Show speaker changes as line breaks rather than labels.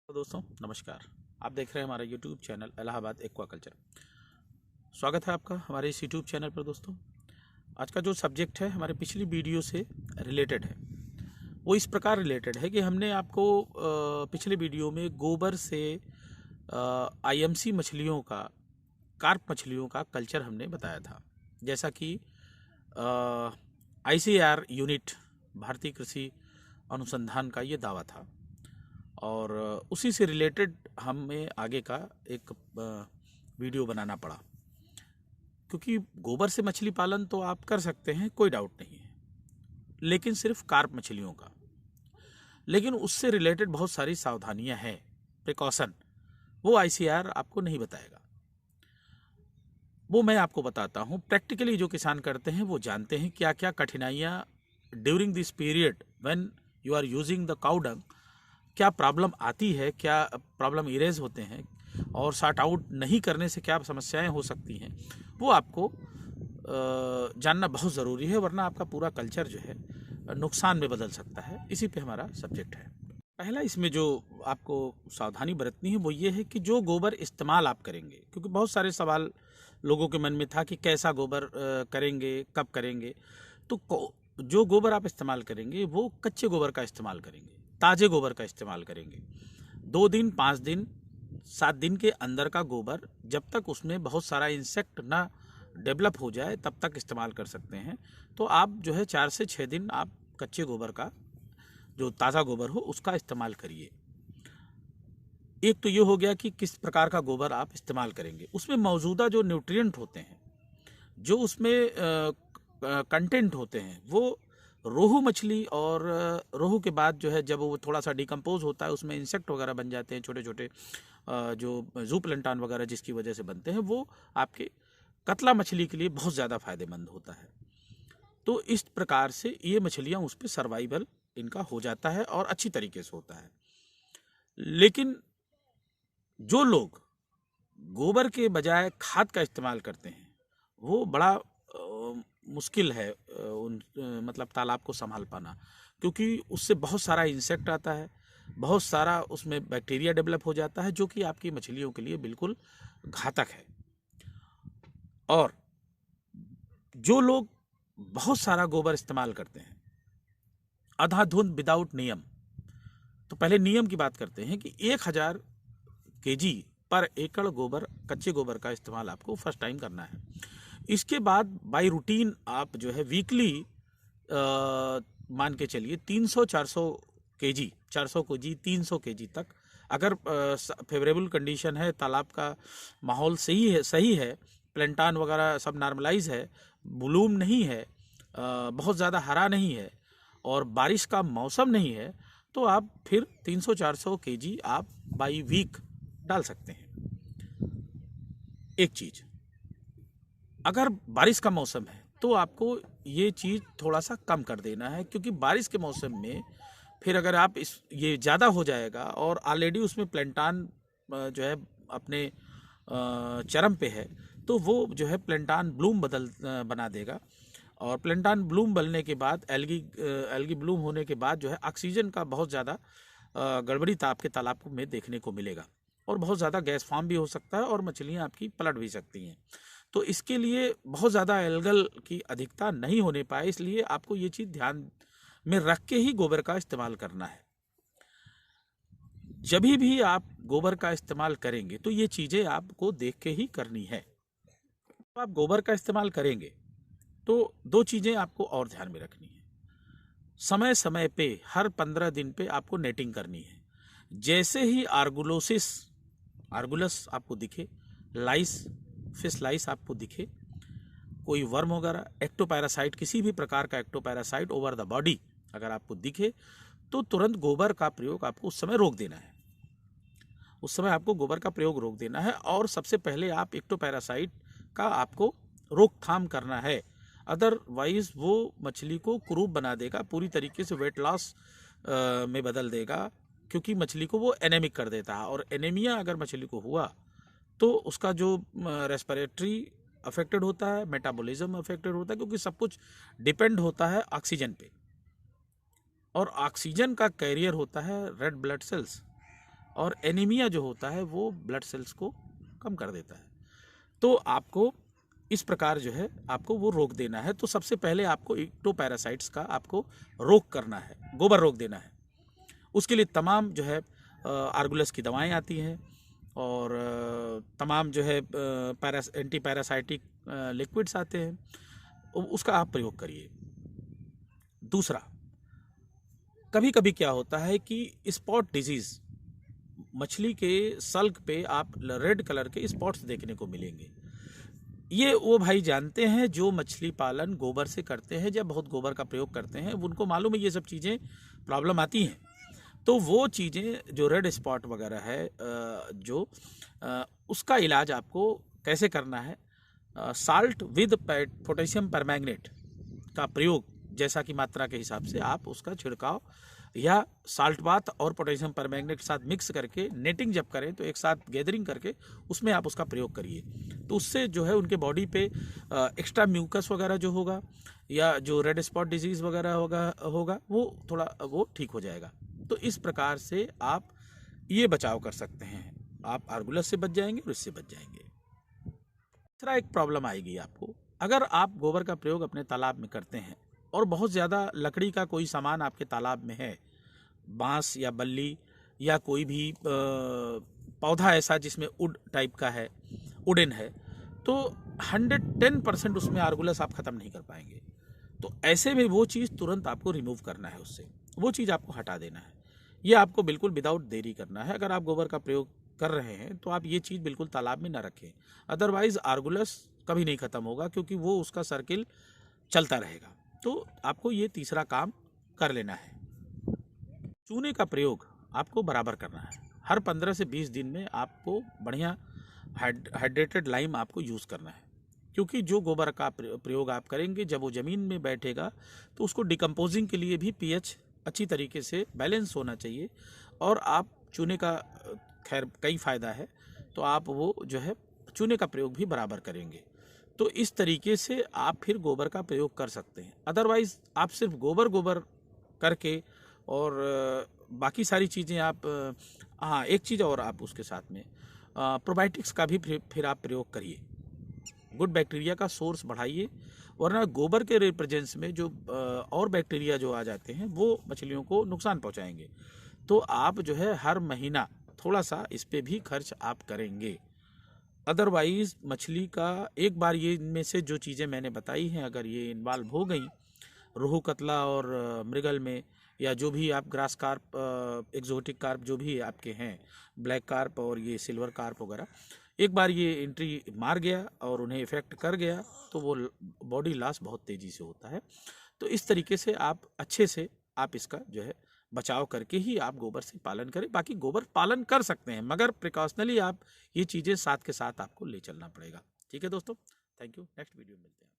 तो दोस्तों नमस्कार। आप देख रहे हैं हमारा YouTube चैनल इलाहाबाद एक्वाकल्चर। स्वागत है आपका हमारे इस YouTube चैनल पर। दोस्तों आज का जो सब्जेक्ट है हमारे पिछली वीडियो से रिलेटेड है। वो इस प्रकार रिलेटेड है कि हमने आपको पिछले वीडियो में गोबर से IMC मछलियों का, कार्प मछलियों का कल्चर हमने बताया था। जैसा कि ICAR यूनिट, भारतीय कृषि अनुसंधान का ये दावा था, और उसी से रिलेटेड हमें आगे का एक वीडियो बनाना पड़ा। क्योंकि गोबर से मछली पालन तो आप कर सकते हैं, कोई डाउट नहीं है, लेकिन सिर्फ कार्प मछलियों का। लेकिन उससे रिलेटेड बहुत सारी सावधानियां हैं, प्रिकॉशन, वो ICAR आपको नहीं बताएगा। वो मैं आपको बताता हूँ। प्रैक्टिकली जो किसान करते हैं वो जानते हैं क्या क्या कठिनाइयाँ during this period when you are using the cow dung, क्या प्रॉब्लम आती है, क्या प्रॉब्लम इरेज होते हैं, और सॉर्ट आउट नहीं करने से क्या समस्याएं हो सकती हैं। वो आपको जानना बहुत ज़रूरी है, वरना आपका पूरा कल्चर जो है नुकसान में बदल सकता है। इसी पे हमारा सब्जेक्ट है। पहला इसमें जो आपको सावधानी बरतनी है वो ये है कि जो गोबर इस्तेमाल आप करेंगे, क्योंकि बहुत सारे सवाल लोगों के मन में था कि कैसा गोबर करेंगे, कब करेंगे। तो जो गोबर आप इस्तेमाल करेंगे वो कच्चे गोबर का इस्तेमाल करेंगे, ताज़े गोबर का इस्तेमाल करेंगे। 2 दिन, 5 दिन, 7 दिन के अंदर का गोबर, जब तक उसमें बहुत सारा इंसेक्ट ना डेवलप हो जाए तब तक इस्तेमाल कर सकते हैं। तो आप जो है 4 से 6 दिन आप कच्चे गोबर का, जो ताज़ा गोबर हो, उसका इस्तेमाल करिए। एक तो ये हो गया कि किस प्रकार का गोबर आप इस्तेमाल करेंगे। उसमें मौजूदा जो न्यूट्रिएंट होते हैं, जो उसमें कंटेंट होते हैं, वो रोहू मछली, और रोहू के बाद जो है जब वो थोड़ा सा डिकम्पोज होता है, उसमें इंसेक्ट वगैरह बन जाते हैं, छोटे छोटे जो ज़ूप्लैंटन वगैरह जिसकी वजह से बनते हैं, वो आपके कतला मछली के लिए बहुत ज़्यादा फायदेमंद होता है। तो इस प्रकार से ये मछलियाँ उस पर सर्वाइवल इनका हो जाता है और अच्छी तरीके से होता है। लेकिन जो लोग गोबर के बजाय खाद का इस्तेमाल करते हैं, वो बड़ा मुश्किल है मतलब तालाब को संभाल पाना, क्योंकि उससे बहुत सारा इंसेक्ट आता है, बहुत सारा उसमें बैक्टीरिया डेवलप हो जाता है, जो कि आपकी मछलियों के लिए बिल्कुल घातक है। और जो लोग बहुत सारा गोबर इस्तेमाल करते हैं अंधाधुंध, विदाउट नियम, तो पहले नियम की बात करते हैं कि 1000 kg पर एकड़ गोबर, कच्चे गोबर का इस्तेमाल आपको फर्स्ट टाइम करना है। इसके बाद बाय रूटीन आप जो है वीकली मान के चलिए 300-400 kg, 400 kg, 300 kg तक, अगर फेवरेबल कंडीशन है, तालाब का माहौल सही है, प्लेंटान वगैरह सब नॉर्मलाइज है, ब्लूम नहीं है, बहुत ज़्यादा हरा नहीं है, और बारिश का मौसम नहीं है, तो आप फिर 300-400 kg आप बाई वीक डाल सकते हैं। एक चीज़, अगर बारिश का मौसम है तो आपको ये चीज़ थोड़ा सा कम कर देना है, क्योंकि बारिश के मौसम में फिर अगर आप ये ज़्यादा हो जाएगा, और ऑलरेडी उसमें प्लेंटान जो है अपने चरम पे है, तो वो जो है प्लेंटान ब्लूम बना देगा, और प्लेंटान ब्लूम बनने के बाद एल्गी ब्लूम होने के बाद जो है ऑक्सीजन का बहुत ज़्यादा गड़बड़ी आपके तालाब में देखने को मिलेगा, और बहुत ज़्यादा गैस फॉर्म भी हो सकता है, और मछलियाँ आपकी पलट भी सकती हैं। तो इसके लिए बहुत ज़्यादा एल्गल की अधिकता नहीं होने पाए, इसलिए आपको ये चीज़ ध्यान में रख के ही गोबर का इस्तेमाल करना है। जब भी आप गोबर का इस्तेमाल करेंगे तो ये चीज़ें आपको देख के ही करनी है। तो आप गोबर का इस्तेमाल करेंगे तो 2 चीज़ें आपको और ध्यान में रखनी है। समय समय पे, हर 15 दिन पे आपको नेटिंग करनी है। जैसे ही आर्गुलस आपको दिखे, लाइस, फिश लाइस आपको दिखे, कोई वर्म वगैरह, एक्टोपैरासाइट, किसी भी प्रकार का एक्टोपैरासाइट ओवर द बॉडी अगर आपको दिखे, तो तुरंत गोबर का प्रयोग आपको उस समय रोक देना है। उस समय आपको गोबर का प्रयोग रोक देना है, और सबसे पहले आप एक्टोपैरासाइट का आपको रोकथाम करना है। अदरवाइज वो मछली को कुरूप बना देगा, पूरी तरीके से वेट लॉस में बदल देगा, क्योंकि मछली को वो एनेमिक कर देता है, और एनीमिया अगर मछली को हुआ तो उसका जो रेस्पिरेटरी अफेक्टेड होता है, मेटाबॉलिज्म अफेक्टेड होता है, क्योंकि सब कुछ डिपेंड होता है ऑक्सीजन पे, और ऑक्सीजन का कैरियर होता है रेड ब्लड सेल्स, और एनीमिया जो होता है वो ब्लड सेल्स को कम कर देता है। तो आपको इस प्रकार जो है आपको वो रोक देना है। तो सबसे पहले आपको इक्टोपैरासाइट्स का आपको रोक करना है, गोबर रोक देना है। उसके लिए तमाम जो है आर्गुलस की दवाएं आती हैं और तमाम जो है एंटी पैरासाइटिक लिक्विड्स आते हैं, उसका आप प्रयोग करिए। दूसरा, कभी कभी क्या होता है कि स्पॉट डिजीज़, मछली के सल्क पे आप रेड कलर के स्पॉट्स देखने को मिलेंगे। ये वो भाई जानते हैं जो मछली पालन गोबर से करते हैं, जब बहुत गोबर का प्रयोग करते हैं, उनको मालूम है ये सब चीज़ें प्रॉब्लम आती हैं। तो वो चीज़ें जो रेड स्पॉट वगैरह है उसका इलाज आपको कैसे करना है, साल्ट विद पोटेशियम परमैंगनेट का प्रयोग, जैसा कि मात्रा के हिसाब से आप उसका छिड़काव, या साल्ट बाथ और पोटेशियम परमैंगनेट के साथ मिक्स करके नेटिंग जब करें तो एक साथ गैदरिंग करके उसमें आप उसका प्रयोग करिए। तो उससे जो है उनके बॉडी पे एक्स्ट्रा म्यूकस वगैरह जो होगा या जो रेड स्पॉट डिजीज़ वगैरह होगा वो थोड़ा वो ठीक हो जाएगा। तो इस प्रकार से आप ये बचाव कर सकते हैं, आप आर्गुलस से बच जाएंगे और इससे बच जाएंगे। तीसरा एक प्रॉब्लम आएगी आपको, अगर आप गोबर का प्रयोग अपने तालाब में करते हैं और बहुत ज़्यादा लकड़ी का कोई सामान आपके तालाब में है, बांस या बल्ली या कोई भी पौधा ऐसा जिसमें वुड टाइप का है, वुडन है, तो 110% उसमें आर्गुलस आप ख़त्म नहीं कर पाएंगे। तो ऐसे में वो चीज़ तुरंत आपको रिमूव करना है, उससे वो चीज़ आपको हटा देना है। ये आपको बिल्कुल विदाउट देरी करना है। अगर आप गोबर का प्रयोग कर रहे हैं तो आप ये चीज़ बिल्कुल तालाब में ना रखें, अदरवाइज़ आर्गुलस कभी नहीं ख़त्म होगा, क्योंकि वो उसका सर्किल चलता रहेगा। तो आपको ये तीसरा काम कर लेना है। चूने का प्रयोग आपको बराबर करना है। हर 15 से 20 दिन में आपको बढ़िया हाइड्रेटेड लाइम आपको यूज़ करना है, क्योंकि जो गोबर का प्रयोग आप करेंगे जब वो ज़मीन में बैठेगा तो उसको डिकम्पोजिंग के लिए भी पीएच अच्छी तरीके से बैलेंस होना चाहिए। और आप चूने का खैर कई फ़ायदा है, तो आप वो जो है चूने का प्रयोग भी बराबर करेंगे। तो इस तरीके से आप फिर गोबर का प्रयोग कर सकते हैं। अदरवाइज़ आप सिर्फ गोबर करके और बाकी सारी चीज़ें आप हाँ, एक चीज़ और आप उसके साथ में प्रोबायोटिक्स का भी फिर आप प्रयोग करिए। गुड बैक्टीरिया का सोर्स बढ़ाइए, वरना गोबर के रिप्रेजेंस में जो और बैक्टीरिया जो आ जाते हैं वो मछलियों को नुकसान पहुंचाएंगे। तो आप जो है हर महीना थोड़ा सा इस पे भी खर्च आप करेंगे। अदरवाइज़ मछली का एक बार ये इनमें से जो चीज़ें मैंने बताई हैं अगर ये इन्वॉल्व हो गई, रोहू कतला और मृगल में, या जो भी आप ग्रास कार्प, एक्जोटिक कार्प जो भी आपके हैं, ब्लैक कार्प और ये सिल्वर कार्प वगैरह, एक बार ये एंट्री मार गया और उन्हें इफ़ेक्ट कर गया तो वो बॉडी लॉस बहुत तेज़ी से होता है। तो इस तरीके से आप अच्छे से आप इसका जो है बचाव करके ही आप गोबर से पालन करें। बाकी गोबर पालन कर सकते हैं, मगर प्रिकॉशनली आप ये चीज़ें साथ के साथ आपको ले चलना पड़ेगा। ठीक है दोस्तों, थैंक यू। नेक्स्ट वीडियो में मिलते हैं।